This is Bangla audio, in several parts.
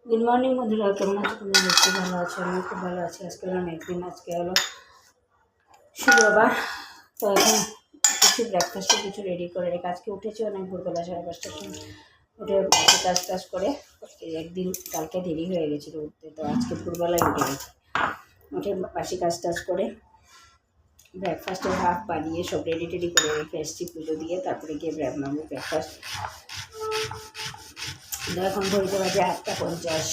গুড মর্নিং বন্ধুরা, কেমন আছো? তুমি নিশ্চয়ই ভালো আছো, আমি খুব ভালো আছি। আজকে হলো একদিন, আজকে হলো শুক্রবার। তো এখন কিছু ব্রেকফাস্টে কিছু রেডি করে রেখে আজকে উঠেছি অনেক ভোরবেলা, 5:30টার সময় উঠে বাসি কাজ করে একদিন কালকে দেরি হয়ে গেছিলো উঠতে, তো আজকে ভোরবেলায় উঠে গেছি। উঠে বাসি কাজ করে ব্রেকফাস্টে ভাত বানিয়ে সব রেডি করে রেখে এসেছি পুজো দিয়ে, তারপরে গিয়ে ব্রেকফাস্ট। এখন ঘড়িতে বাজে 8:50।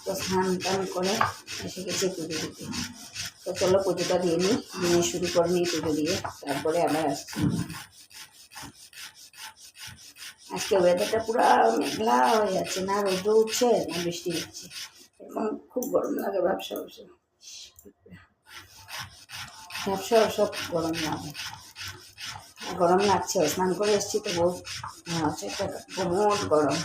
তো স্নান টান করে এসে গেছি পুজো দিতে। তো চলো পুজোটা দিয়ে নিই, দিনে শুরু করে নিই পুজো দিয়ে, তারপরে আবার আসছি। আজকে ওয়েদারটা পুরো মেঘলা হয়ে যাচ্ছে, না রোদ উঠছে না বৃষ্টি হচ্ছে, এবং খুব গরম লাগে। ব্যবসা সব গরম লাগে, গরম লাগছে। স্নান করে এসেছি তো বহু হচ্ছে একটা প্রমোট গরম।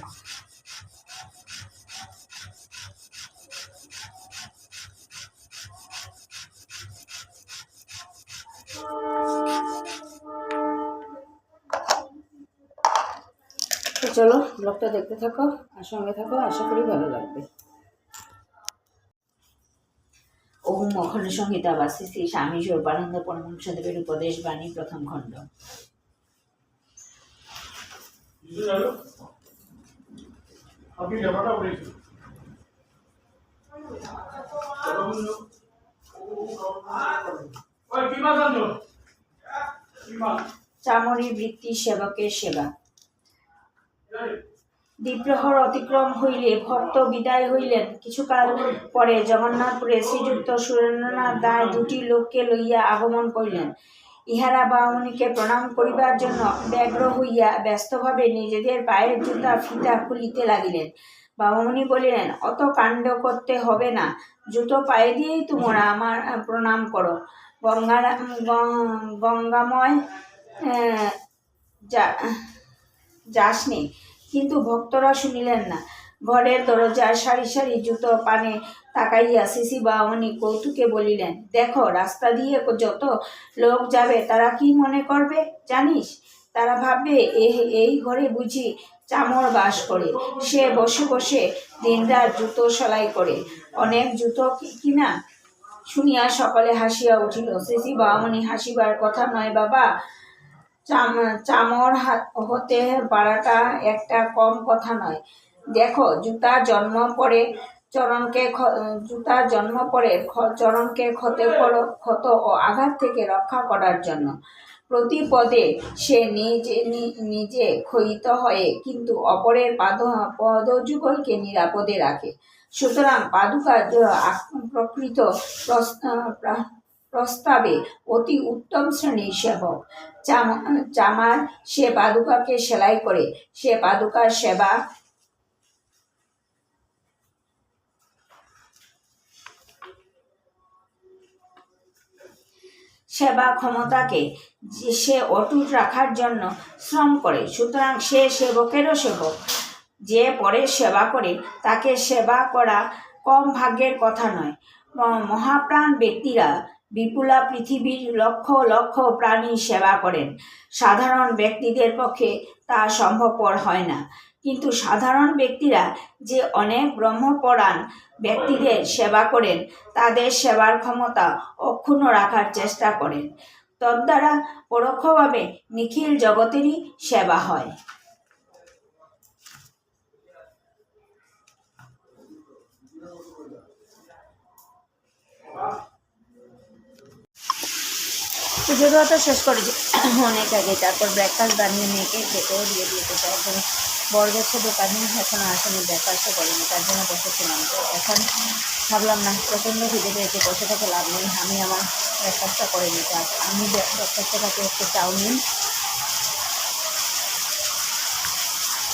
তো চলো ব্লগটা দেখতে থাকো আর সঙ্গে থাকো, আশা করি ভালো লাগবে। ওম অখণ্ড সংহিতা বাসি শ্রী স্বামী স্বরূপানন্দ পরমহংসদেবের উপদেশ বাণী, প্রথম খণ্ড। চামরী বৃত্তি সেবকের সেবা। দ্বিপ্রহর অতিক্রম হইলে ভক্ত বিদায় হইলেন। কিছুকাল পরে জগন্নাথপুরে শ্রীযুক্ত সুরেন্দ্রনাথ দাস দুটি লোককে লইয়া আগমন করিলেন। ইহারা বামুনিকে প্রণাম করিবার জন্য ব্যগ্র হইয়া ব্যস্তভাবে নিজেদের পায়ের জুতা ফিতা খুলিতে লাগিলেন। বামুনি বলিলেন, অত কাণ্ড করতে হবে না, জুতো পায়ে দিয়েই তোমরা আমার প্রণাম করো। গঙ্গাময় যাসনি। কিন্তু ভক্তরা শুনিলেন না। ঘরের দরজার সারি সারি জুতো পানে তাকাইয়া শ্রী বামুনি কৌতুকে বলিলেন, দেখো, রাস্তা দিয়ে যত লোক যাবে তারা কি মনে করবে জানিস? তারা ভাববে এই ঘরে বুঝি চামর বাস করে, সে বসে বসে দিনরাত জুতো সেলাই করে, অনেক জুতো কিনা। শুনিয়া সকলে হাসিয়া উঠিল। শ্রী বামুনি, হাসিবার কথা নয় বাবা, চামর হতে পারাটা একটা কম কথা নয়। দেখো, জুতার জন্ম পরে চরণকে ক্ষত ও আঘাত থেকে রক্ষা করার জন্য। প্রতি পদে সে নিজে ক্ষয়িত হয়ে কিন্তু অপরের পদযুগলকে নিরাপদে রাখে। সুতরাং পাদুকা প্রকৃত প্রস্তাবে অতি উত্তম শ্রেণীর সেবক। চামার সে পাদুকাকে সেলাই করে, সে পাদুকার সেবা ক্ষমতাকে সে অটুট রাখার জন্য শ্রম করে। সুতরাং সে সেবকেরও সেবক। যে পরের সেবা করে তাকে সেবা করা কম ভাগ্যের কথা নয়। মহাপ্রাণ ব্যক্তিরা বিপুলা পৃথিবীর লক্ষ লক্ষ প্রাণী সেবা করেন। সাধারণ ব্যক্তিদের পক্ষে তা সম্ভবপর হয় না। কিন্তু সাধারণ ব্যক্তিরা যে অনেক ব্রহ্মপরায়ণ ব্যক্তিদের সেবা করেন, তাদের সেবার ক্ষমতা অক্ষুণ্ণ রাখার চেষ্টা করেন। তদ্বারা পরোক্ষভাবে নিখিল জগতেরই সেবা হয়। পুজো দেওয়া তো শেষ করেছি অনেক আগে, তারপর ব্রেকফাস্ট বানিয়ে মেয়েকে খেতেও দিয়ে দিয়েছে। এখন বর গেছে দোকানে, এখনো আসেনি, ব্রেকফাস্টও করেনি, তার জন্য বসেছিলাম। তো এখন ভাবলাম না, প্রচণ্ড খিদে পেয়েছে, বসে থেকে লাভ নেই, আমি আমার ব্রেকফাস্টটা করে নিতে। আমি ব্রেকফাস্টে খাচ্ছি একটু চাউমিন,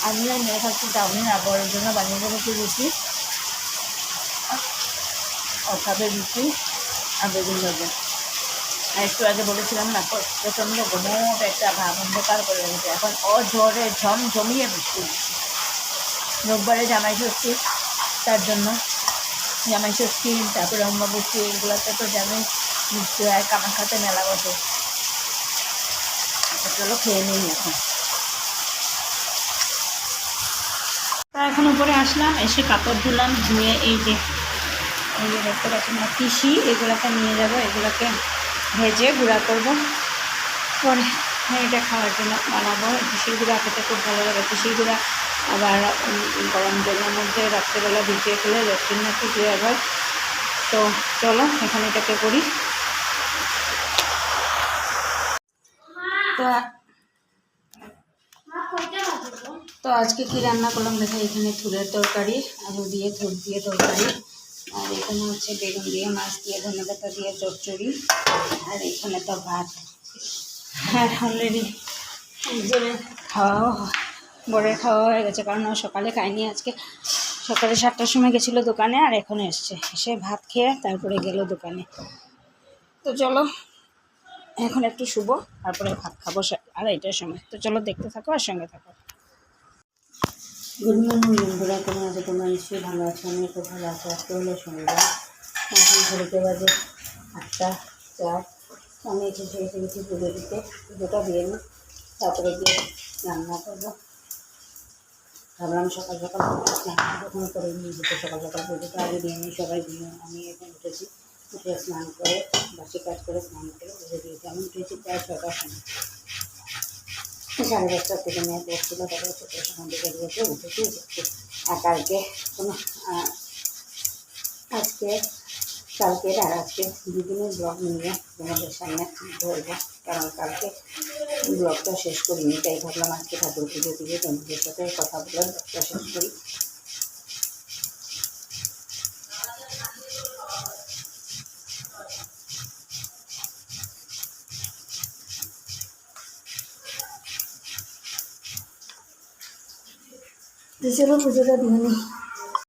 আমি আর মেয়ে খাচ্ছি চাউমিন, আর বরের জন্য বানিয়ে দেবো রুটি, খাবে রুটি আর বেগুন ভাজা। আর একটু আগে বলেছিলাম না, প্রচণ্ড ঘুমোট একটা ভাব, অন্ধকার করে গেছে। এখন ঝড়ে ঝমঝমিয়ে বৃষ্টি হচ্ছে। রোববারে জামাই ষষ্ঠী, তার জন্য জামাই ষষ্ঠী, তারপরে অম্বাবতী, এগুলোতে তো জামাই মিষ্টি হয়, কামাখ্যাতে মেলা বসে। চলো খেয়ে নিই এখন। এখন উপরে আসলাম, এসে কাপড় ধুলাম, ধুয়ে এই যে দেখতে পাচ্ছেন না তিসি, এগুলোকে নিয়ে যাব, এগুলোকে ভেজে গুঁড়া করব, পরে এটা খাওয়ার জন্য বানাবো। তিসির গুঁড়া খেতে খুব ভালো লাগে। তিসির গুঁড়া আবার গরম জলের মধ্যে রাত্রেবেলা ভিজিয়ে খেলে লেট্রিন নাকি ক্লিয়ার হয়। তো চলো এখন এটাকে করি। তো আজকে কি রান্না করলাম দেখো, এখানে থুরের তরকারি, আলু দিয়ে থুর দিয়ে তরকারি, আর এখানে হচ্ছে বেগুন দিয়ে মাছ দিয়ে ধনেপাতা দিয়ে চচ্চড়ি, আর এখানে তো ভাত। হ্যাঁ অলরেডি যে খাওয়াও বড়ের খাওয়া হয়ে গেছে, কারণ ও সকালে খায়নি আজকে। সকালে 7টার সময় গেছিলো দোকানে, আর এখন এসে ভাত খেয়ে তারপরে গেল দোকানে। তো চলো এখন একটু শুভ, তারপরে ভাত খাবো 2:30টার সময়। তো চলো দেখতে থাকো আর সঙ্গে থাকো। গুড মর্নিং বন্ধুরা, কেমন আছে? তোমরা নিশ্চয়ই ভালো আছো, আমি খুব ভালো আছি। আজকে হলো শনিবার, এখন ঘড়িতে বাজে 8:04। আমি এসে গেছি পুজো দিতে, পুজোটা দিয়ে নিই, তারপরে গিয়ে রান্না করবো। ভাবলাম সকাল সকাল স্নান যখন করে নিয়ে যেতে, সকাল সকাল পুজোটা আগে দিয়ে নিই, সবাই দিয়ে। আমি এখন উঠেছি, উঠে স্নান করে বাসি কাজ করে স্নান করে পুজো দিয়েছি। আমি উঠেছি প্রায় 6টার সময়, 10:30 থেকে মেয়ে পড়ছিল, তারপরে সেখান থেকে দিয়েছে উঠেছি। আর কালকে কোনো কালকের আর আজকে দুদিনের ব্লগ নিয়ে তোমাদের সামনে ধরবো, কারণ কালকে ব্লগটা শেষ করিনি, তাই ভাবলাম আজকে ঠাকুর পুজো দিয়ে তোমাদের সাথে কথা বলে ব্লগটা শেষ করি। চলো পুজোটা দিয়ে নিই।